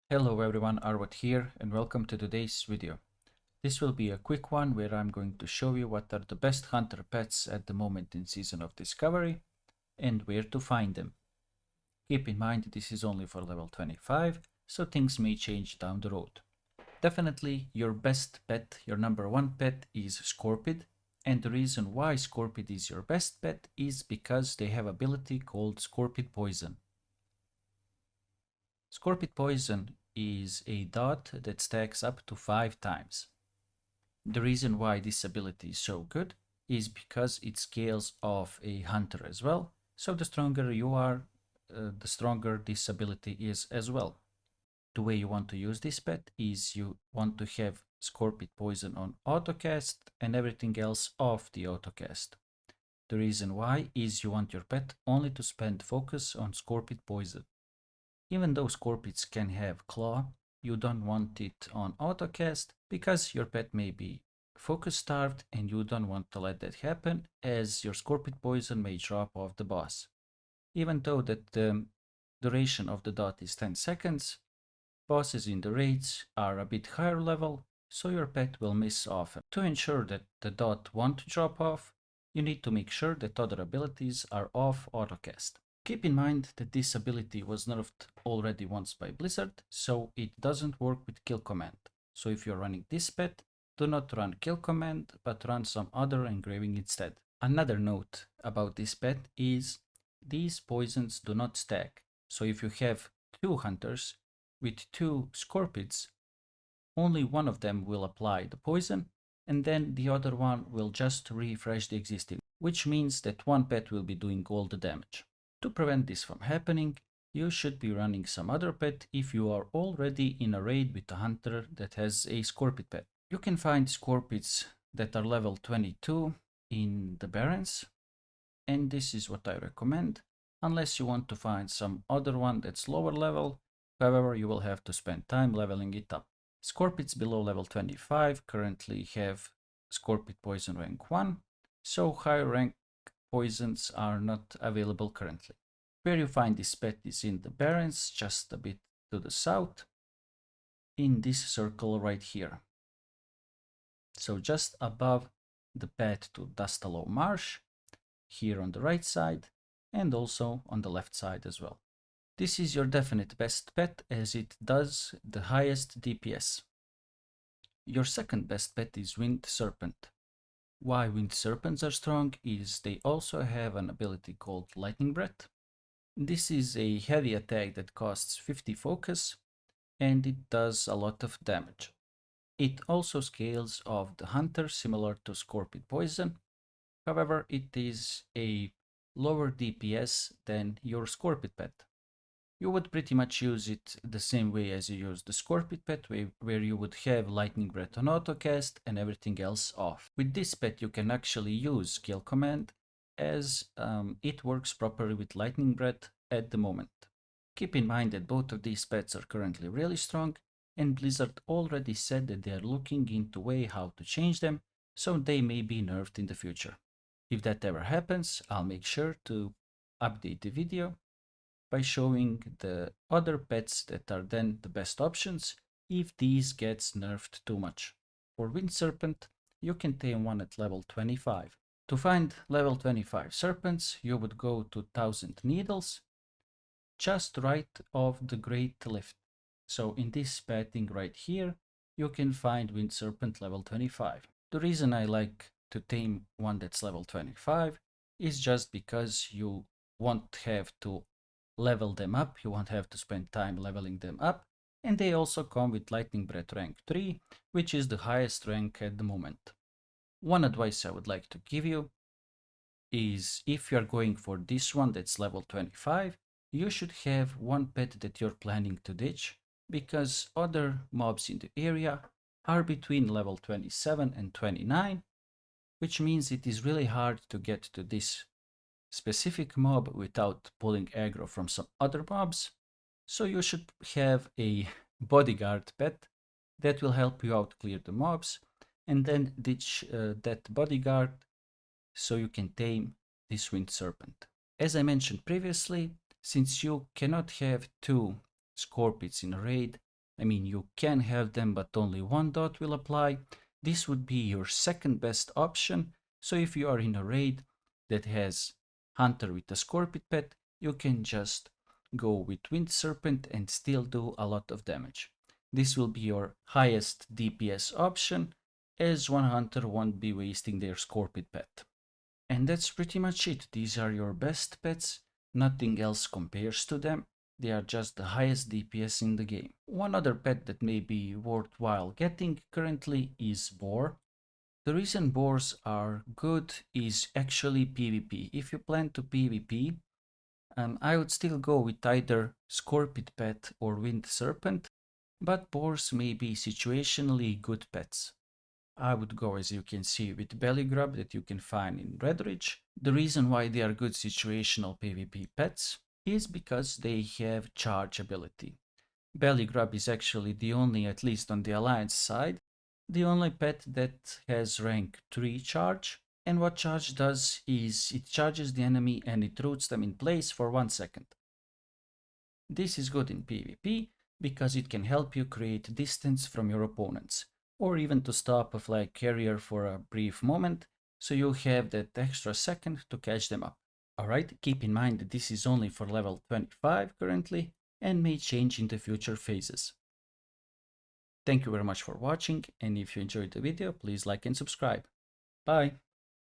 Hello everyone, Arwoht here and welcome to today's video. This will be a quick one where I'm going to show you what are the best hunter pets at the moment in Season of Discovery and where to find them. Keep in mind this is only for level 25, so things may change down the road. Definitely your best pet, your number one pet is Scorpid, and the reason why Scorpid is your best pet is because they have ability called Scorpid Poison. Scorpid Poison is a dot that stacks up to 5 times. The reason why this ability is so good is because it scales off a hunter as well, so the stronger you are, the stronger this ability is as well. The way you want to use this pet is you want to have Scorpid Poison on autocast and everything else off the autocast. The reason why is you want your pet only to spend focus on Scorpid Poison. Even though Scorpids can have claw, you don't want it on autocast because your pet may be focus starved and you don't want to let that happen, as your Scorpid Poison may drop off the boss. Even though that the duration of the dot is 10 seconds, bosses in the raids are a bit higher level, so your pet will miss often. To ensure that the dot won't drop off, you need to make sure that other abilities are off autocast. Keep in mind that this ability was nerfed already once by Blizzard, so it doesn't work with kill command. So if you're running this pet, do not run kill command, but run some other engraving instead. Another note about this pet is these poisons do not stack. So if you have 2 hunters with 2 Scorpids, only one of them will apply the poison, and then the other one will just refresh the existing, which means that one pet will be doing all the damage. To prevent this from happening, you should be running some other pet if you are already in a raid with a hunter that has a Scorpid pet. You can find Scorpids that are level 22 in the Barrens, and this is what I recommend, unless you want to find some other one that's lower level. However, you will have to spend time leveling it up. Scorpids below level 25 currently have Scorpid Poison rank 1, so higher rank poisons are not available currently. Where you find this pet is in the Barrens, just a bit to the south, in this circle right here. So just above the path to Dustalow Marsh, here on the right side, and also on the left side as well. This is your definite best pet as it does the highest DPS. Your second best pet is Wind Serpent. Why Wind Serpents are strong is they also have an ability called Lightning Breath. This is a heavy attack that costs 50 focus and it does a lot of damage. It also scales off the hunter similar to Scorpid Poison, however it is a lower DPS than your Scorpid pet. You would pretty much use it the same way as you use the Scorpid pet, where you would have Lightning Breath on autocast and everything else off. With this pet you can actually use kill command, as it works properly with Lightning Breath at the moment. Keep in mind that both of these pets are currently really strong, and Blizzard already said that they are looking into way how to change them, so they may be nerfed in the future. If that ever happens, I'll make sure to update the video by showing the other pets that are then the best options if these gets nerfed too much. For Wind Serpent, you can tame one at level 25. To find level 25 serpents, you would go to 1000 Needles, just right off the Great Lift. So in this pathing right here, you can find Wind Serpent level 25. The reason I like to tame one that's level 25 is just because you won't have to level them up, you won't have to spend time leveling them up, and they also come with Lightning Breath rank 3, which is the highest rank at the moment. One advice I would like to give you is if you are going for this one that's level 25, you should have one pet that you're planning to ditch, because other mobs in the area are between level 27 and 29, which means it is really hard to get to this specific mob without pulling aggro from some other mobs, so you should have a bodyguard pet that will help you out clear the mobs, and then ditch that bodyguard so you can tame this Wind Serpent. As I mentioned previously, since you cannot have 2 Scorpids in a raid, I mean, you can have them, but only one dot will apply. This would be your second best option. So if you are in a raid that has Hunter with a Scorpion pet, you can just go with Wind Serpent and still do a lot of damage. This will be your highest DPS option, as one Hunter won't be wasting their Scorpion pet. And that's pretty much it. These are your best pets. Nothing else compares to them. They are just the highest DPS in the game. One other pet that may be worthwhile getting currently is Boar. The reason boars are good is actually PvP. If you plan to PvP, I would still go with either Scorpion pet or Wind Serpent, but boars may be situationally good pets. I would go, as you can see, with Belly Grub that you can find in Redridge. The reason why they are good situational PvP pets is because they have charge ability. Belly Grub is actually the only, at least on the Alliance side, the only pet that has rank 3 charge. And what charge does is it charges the enemy and it roots them in place for 1 second. This is good in PvP because it can help you create distance from your opponents, or even to stop a flag carrier for a brief moment, so you have that extra second to catch them up. Alright, keep in mind that this is only for level 25 currently, and may change in the future phases. Thank you very much for watching, and if you enjoyed the video, please like and subscribe. Bye!